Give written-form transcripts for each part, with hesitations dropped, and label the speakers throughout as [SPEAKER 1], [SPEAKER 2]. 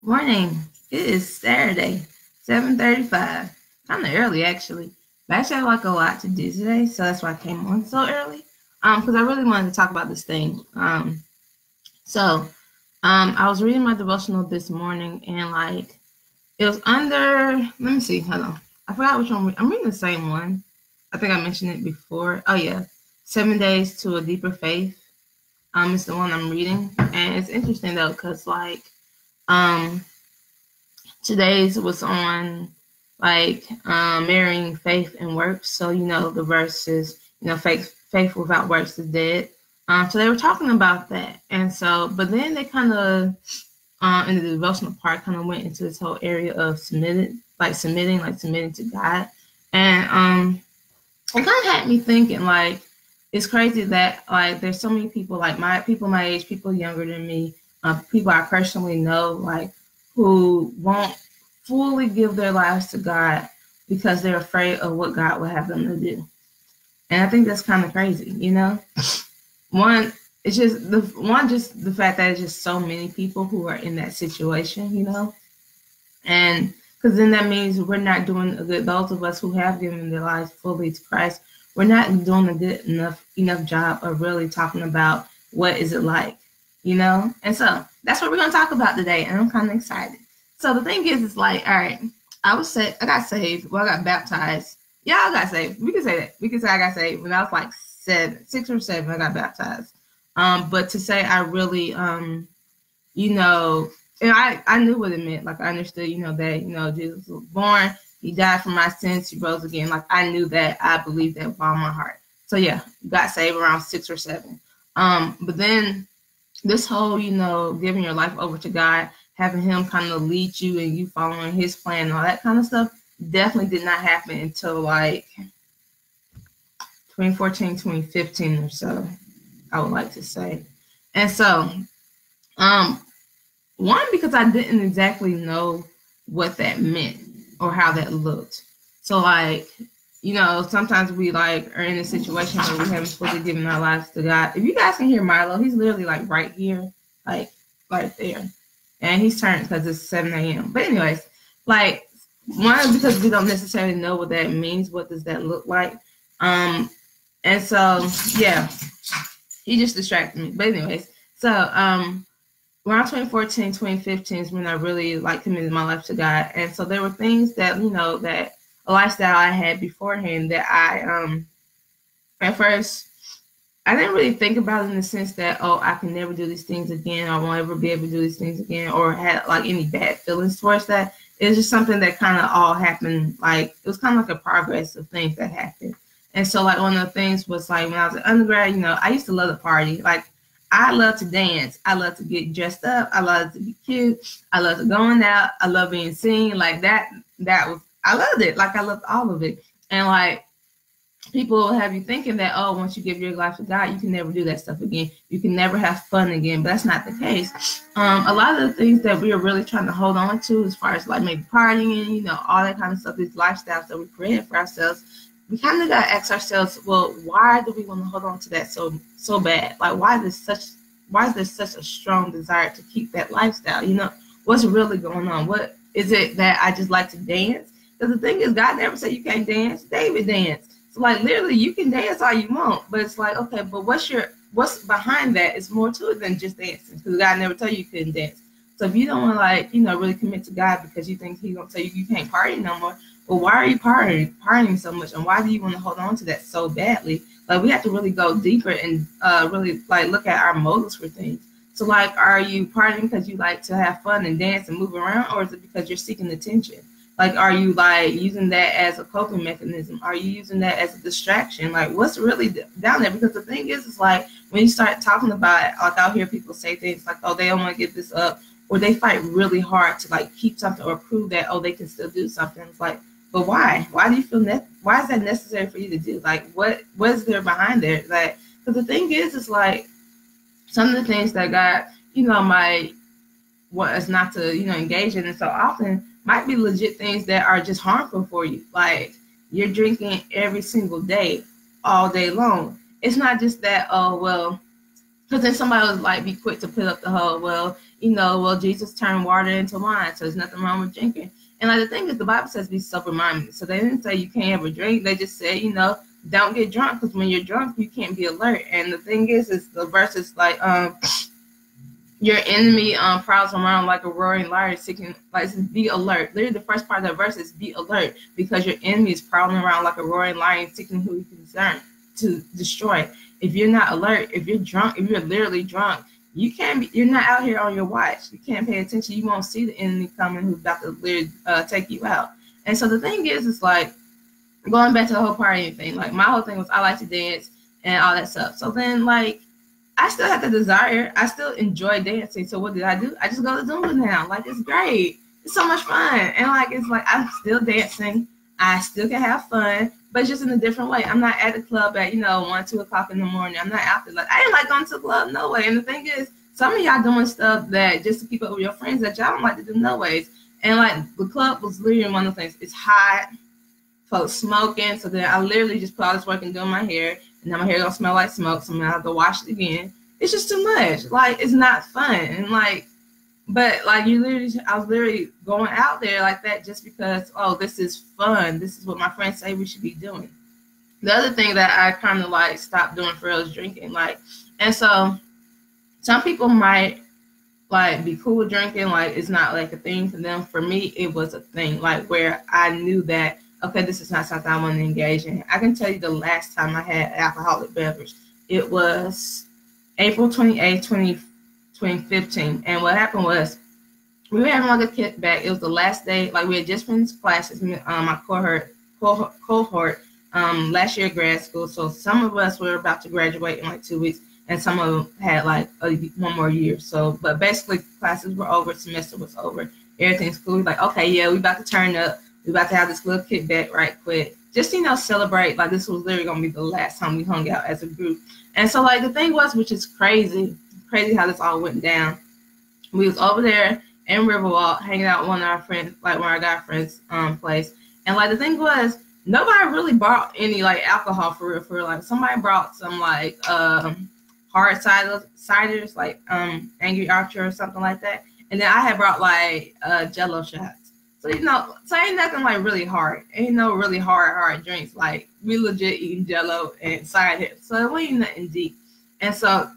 [SPEAKER 1] Morning. It is Saturday, 7:35. Kind of early actually. But I actually have like a lot to do today, so that's why I came on so early. Because I really wanted to talk about this thing. I was reading my devotional this morning, and like it was under. Let me see. Hold on. I forgot which one. I'm reading the same one. I think I mentioned it before. Oh yeah, 7 Days to a Deeper Faith. It's the one I'm reading, and it's interesting though, cause um today's was on marrying faith and works. So the verse is faith without works is dead. So they were talking about that, and so but then they kind of in the devotional part kind of went into this whole area of submitting to God, and it kind of had me thinking like it's crazy that like there's so many people like my age, people younger than me, people I personally know like who won't fully give their lives to God because they're afraid of what God will have them to do. And I think that's kind of crazy, One, it's just the fact that it's just so many people who are in that situation, and because then that means we're not doing a good. Those of us who have given their lives fully to Christ, we're not doing a good enough job of really talking about what is it like, And so that's what we're gonna talk about today, and I'm kind of excited. So the thing is, it's like, all right, I got saved. Well, I got baptized. Yeah, I got saved. We can say that. We can say I got saved when I was like 6 or 7. I got baptized. But to say I really, and I knew what it meant. Like I understood, that, Jesus was born, he died for my sins, he rose again. Like I knew that, I believed that with all my heart. So yeah, got saved around 6 or 7. But then this whole, giving your life over to God, having him kind of lead you and you following his plan and all that kind of stuff definitely did not happen until like 2014, 2015 or so, I would like to say. And so, one, because I didn't exactly know what that meant or how that looked. So like, sometimes we like are in a situation where we haven't fully given our lives to God. If you guys can hear Milo, he's literally like right here, like right there. And he's turned because it's 7 a.m. But anyways, like one, because we don't necessarily know what that means. What does that look like? And so, yeah, he just distracted me. But anyways, so around 2014, 2015 is when I really like committed my life to God. And so there were things that, that a lifestyle I had beforehand that I, at first, I didn't really think about it in the sense that, oh, I can never do these things again. I won't ever be able to do these things again, or had like any bad feelings towards that. It's just something that kind of all happened. Like it was kind of like a progress of things that happened. And so like one of the things was like when I was an undergrad, I used to love to party. Like I love to dance. I love to get dressed up. I love to be cute. I love to going out. I love being seen. Like that was, I loved it. Like I loved all of it. And like, people will have you thinking that, oh, once you give your life to God, you can never do that stuff again. You can never have fun again. But that's not the case. A lot of the things that we are really trying to hold on to, as far as like maybe partying, all that kind of stuff, these lifestyles that we create for ourselves, we kind of got to ask ourselves, well, why do we want to hold on to that so bad? Like, why is there such a strong desire to keep that lifestyle? What's really going on? What is it that I just like to dance? Because the thing is, God never said you can't dance. David danced. So like literally you can dance all you want, but it's like, okay, but what's behind that is more to it than just dancing, because God never told you couldn't dance. So if you don't want to like, really commit to God because you think he's gonna tell you can't party no more, well, why are you partying so much, and why do you want to hold on to that so badly? Like we have to really go deeper and really like look at our motives for things. So like, are you partying because you like to have fun and dance and move around, or is it because you're seeking attention? Like, are you like using that as a coping mechanism? Are you using that as a distraction? Like, what's really down there? Because the thing is like when you start talking about it, like I'll hear people say things like, oh, they don't want to give this up, or they fight really hard to like keep something or prove that, oh, they can still do something. It's like, but why? Why do you feel why is that necessary for you to do? Like, what is there behind there? Like, because the thing is like some of the things that God, might want us not to, engage in, and so often might be legit things that are just harmful for you. Like you're drinking every single day, all day long. It's not just that, oh, well, because then somebody would like be quick to put up the whole, well, well, Jesus turned water into wine, so there's nothing wrong with drinking. And like the thing is, the Bible says be sober-minded. So they didn't say you can't ever drink. They just said, don't get drunk, because when you're drunk, you can't be alert. And the thing is the verse is like, your enemy prowls around like a roaring lion, seeking, like, be alert. Literally, the first part of that verse is be alert, because your enemy is prowling around like a roaring lion, seeking who he can discern to destroy. If you're not alert, if you're drunk, if you're literally drunk, you're not out here on your watch. You can't pay attention. You won't see the enemy coming who's about to literally take you out. And so the thing is, it's like, going back to the whole party thing, like, my whole thing was I like to dance and all that stuff. So then, like, I still have the desire. I still enjoy dancing. So what did I do? I just go to Zumba now. Like, it's great. It's so much fun. And like, it's like, I'm still dancing. I still can have fun, but just in a different way. I'm not at the club at, 1, 2 o'clock in the morning. I'm not out there. Like, I ain't like going to the club, no way. And the thing is, some of y'all doing stuff that just to keep up with your friends that y'all don't like to do no ways. And like, the club was literally one of the things. It's hot, folks smoking. So then I literally just put all this work and doing my hair. And now my hair don't smell like smoke, so I'm gonna have to wash it again. It's just too much. Like, it's not fun. And like, but like, I was literally going out there like that just because, oh, this is fun. This is what my friends say we should be doing. The other thing that I kind of like stopped doing for real is drinking. Like, and so some people might like be cool with drinking, like it's not like a thing for them. For me, it was a thing, like where I knew that, okay, this is not something I want to engage in. I can tell you the last time I had alcoholic beverage. It was April 28th, 2015. And what happened was, we were having like a kickback. It was the last day, like we had just finished classes, my cohort last year grad school. So some of us were about to graduate in like 2 weeks, and some of them had like one more year. So, but basically classes were over, semester was over, everything's cool. Like, okay, yeah, we about to turn up. We about to have this little kickback right quick. Just, celebrate. Like, this was literally going to be the last time we hung out as a group. And so, like, the thing was, which is crazy how this all went down. We was over there in Riverwalk, hanging out at one of our friends, like one of our guy friends' place. And, like, the thing was, nobody really brought any, like, alcohol for real. Like, somebody brought some, like, hard ciders, like Angry Archer or something like that. And then I had brought, like, Jello shots. So, so ain't nothing like really hard. Ain't no really hard drinks. Like, we legit eating Jello and cider. So it wasn't nothing deep. And so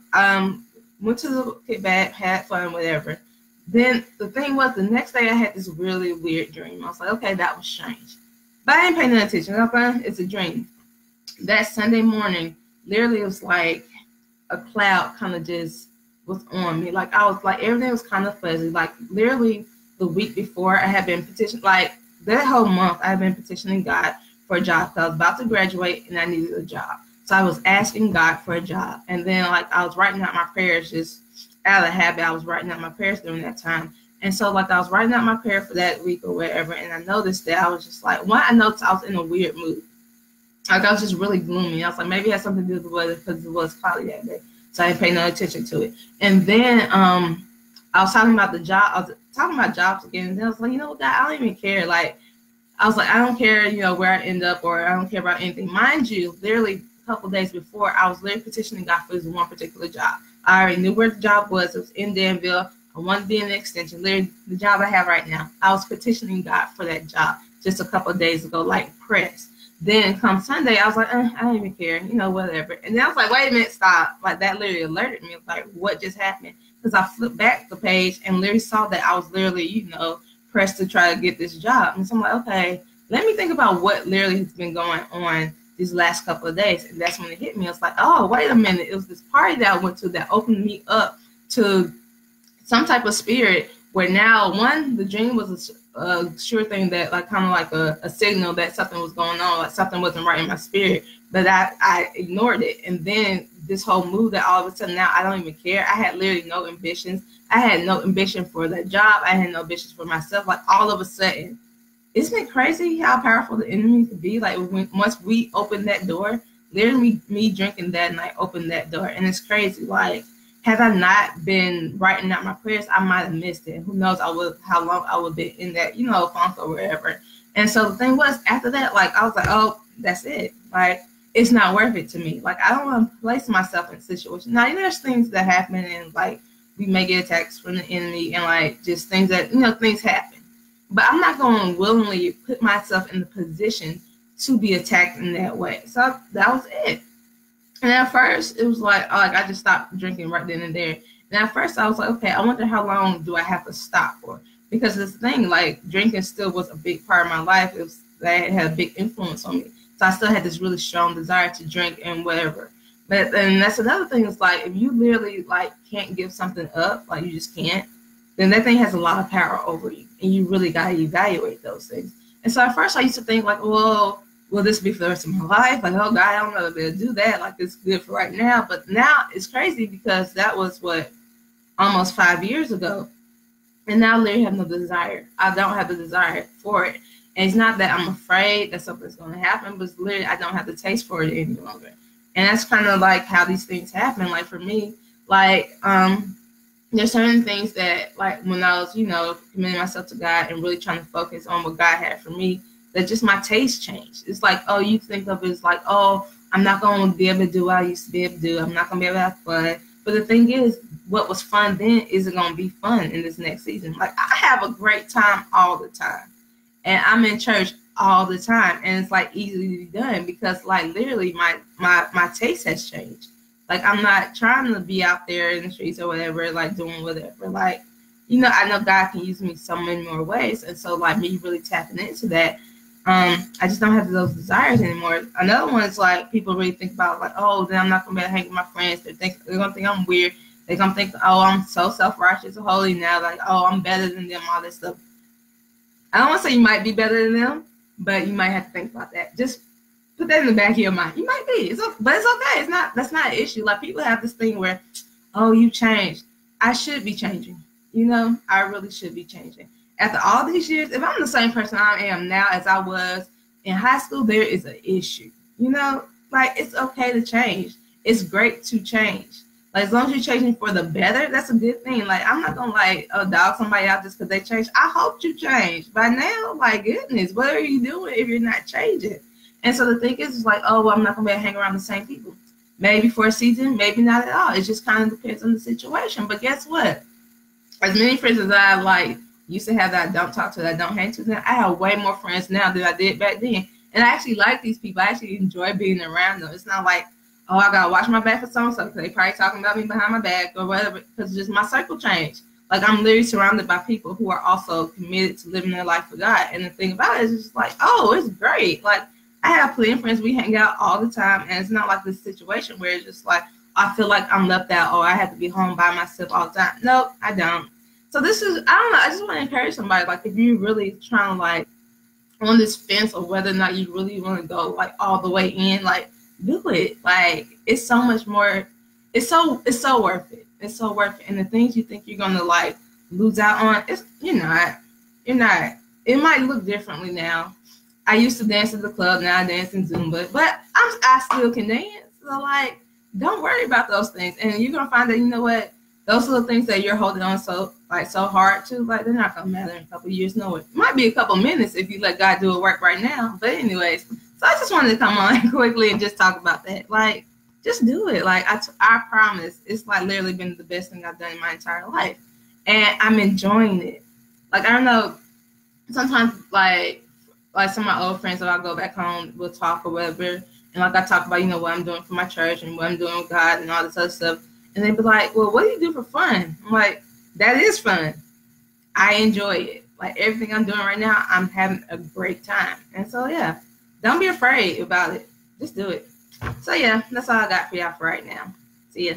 [SPEAKER 1] went to the kickback, had fun, whatever. Then the thing was, the next day I had this really weird dream. I was like, okay, that was strange. But I didn't pay no attention. Okay? It's a dream. That Sunday morning, literally it was like a cloud kind of just was on me. Like, I was like, everything was kind of fuzzy. Like, literally the week before, I had been petitioning, like that whole month, I had been petitioning God for a job. So I was about to graduate and I needed a job. So I was asking God for a job. And then, like, I was writing out my prayers just out of habit. I was writing out my prayers during that time. And so, like, I was writing out my prayer for that week or whatever. And I noticed that I was just like, I noticed I was in a weird mood. Like, I was just really gloomy. I was like, maybe it had something to do with the weather because it was cloudy that day. So I didn't pay no attention to it. And then I was talking about the job. I was talking about jobs again. And then I was like, you know what, God, I don't even care. Like, I was like, I don't care, where I end up, or I don't care about anything. Mind you, literally a couple of days before, I was literally petitioning God for this one particular job. I already knew where the job was. It was in Danville. I wanted to be in the extension. Literally, the job I have right now. I was petitioning God for that job just a couple of days ago, like pressed. Then come Sunday, I was like, I don't even care, whatever. And then I was like, wait a minute, stop. Like, that literally alerted me. Like, what just happened? Because I flipped back the page and literally saw that I was literally, pressed to try to get this job. And so I'm like, okay, let me think about what literally has been going on these last couple of days. And that's when it hit me. It's like, oh, wait a minute. It was this party that I went to that opened me up to some type of spirit where now, one, the dream was a sure thing that, like, kind of like a signal that something was going on, like something wasn't right in my spirit, but I ignored it. And then this whole mood that all of a sudden now I don't even care. I had literally no ambitions. I had no ambition for that job. I had no ambitions for myself. Like, all of a sudden, isn't it crazy how powerful the enemy could be? Like, once we open that door, literally me drinking that night opened that door. And it's crazy. Like, had I not been writing out my prayers, I might have missed it. Who knows how long I would be in that, funk or wherever. And so the thing was, after that, like, I was like, oh, that's it. Like, it's not worth it to me. Like, I don't want to place myself in situations. Now, there's things that happen and, like, we may get attacks from the enemy and like just things that, things happen. But I'm not going to willingly put myself in the position to be attacked in that way. So that was it. And at first, it was like I just stopped drinking right then and there. And at first, I was like, okay, I wonder how long do I have to stop for? Because this thing, like drinking still was a big part of my life. That had a big influence on me. So I still had this really strong desire to drink and whatever. But then that's another thing is like, if you literally like can't give something up, like you just can't, then that thing has a lot of power over you. And you really got to evaluate those things. And so at first I used to think like, well, will this be for the rest of my life? Like, oh God, I don't know if I'll do that. Like it's good for right now. But now it's crazy because that was almost 5 years ago. And now I literally have no desire. I don't have the desire for it. And it's not that I'm afraid that something's going to happen, but it's literally I don't have the taste for it any longer. And that's kind of like how these things happen. Like for me, like there's certain things that like when I was, committing myself to God and really trying to focus on what God had for me, that just my taste changed. It's like, oh, you think of it as like, oh, I'm not going to be able to do what I used to be able to do. I'm not going to be able to have fun. But the thing is, what was fun then isn't going to be fun in this next season. Like I have a great time all the time. And I'm in church all the time. And it's like easily done because like literally my taste has changed. Like I'm not trying to be out there in the streets or whatever, like doing whatever. Like, I know God can use me so many more ways. And so like me really tapping into that, I just don't have those desires anymore. Another one is like people really think about like, oh, then I'm not gonna be able to hang with my friends. They're gonna think I'm weird. They're gonna think, oh, I'm so self-righteous and holy now, like, oh, I'm better than them, all this stuff. I don't want to say you might be better than them, but you might have to think about that. Just put that in the back of your mind. You might be, but it's okay. That's not an issue. Like people have this thing where, oh, you changed. I should be changing. I really should be changing. After all these years, if I'm the same person I am now as I was in high school, there is an issue. Like it's okay to change. It's great to change. Like as long as you're changing for the better, that's a good thing. Like I'm not gonna like dog somebody out just because they changed. I hope you change. By now, like goodness, what are you doing if you're not changing? And so the thing is like, oh, well, I'm not gonna be able to hang around the same people. Maybe for a season, maybe not at all. It just kind of depends on the situation. But guess what? As many friends as I like used to have that I don't talk to, that I don't hang to, I have way more friends now than I did back then. And I actually like these people. I actually enjoy being around them. It's not like, oh, I gotta watch my back for so-and-so because they probably talking about me behind my back or whatever, because just my circle changed. Like I'm literally surrounded by people who are also committed to living their life for God. And the thing about it is just like, oh, it's great. Like I have plenty of friends. We hang out all the time. And it's not like this situation where it's just like, I feel like I'm left out or I have to be home by myself all the time. Nope, I don't. So this is, I don't know. I just want to encourage somebody, like if you're really trying to like on this fence or whether or not you really want to go like all the way in, like do it. Like it's so much more. It's so worth it. It's so worth it. And the things you think you're gonna like lose out on, you're not. It might look differently now. I used to dance at the club. Now I dance in Zumba, but I still can dance. So like, don't worry about those things. And you're gonna find that what. Those little things that you're holding on so hard to, like they're not gonna matter in a couple of years. No, it might be a couple minutes if you let God do a work right now. But anyways, so I just wanted to come on quickly and just talk about that. Like, just do it. Like I promise, it's like literally been the best thing I've done in my entire life, and I'm enjoying it. Like I don't know, sometimes like some of my old friends that I go back home, we'll talk or whatever, and like I talk about what I'm doing for my church and what I'm doing with God and all this other stuff. And they'd be like, well, what do you do for fun? I'm like, that is fun. I enjoy it. Like everything I'm doing right now, I'm having a great time. And so, yeah, don't be afraid about it. Just do it. So, yeah, that's all I got for y'all for right now. See ya.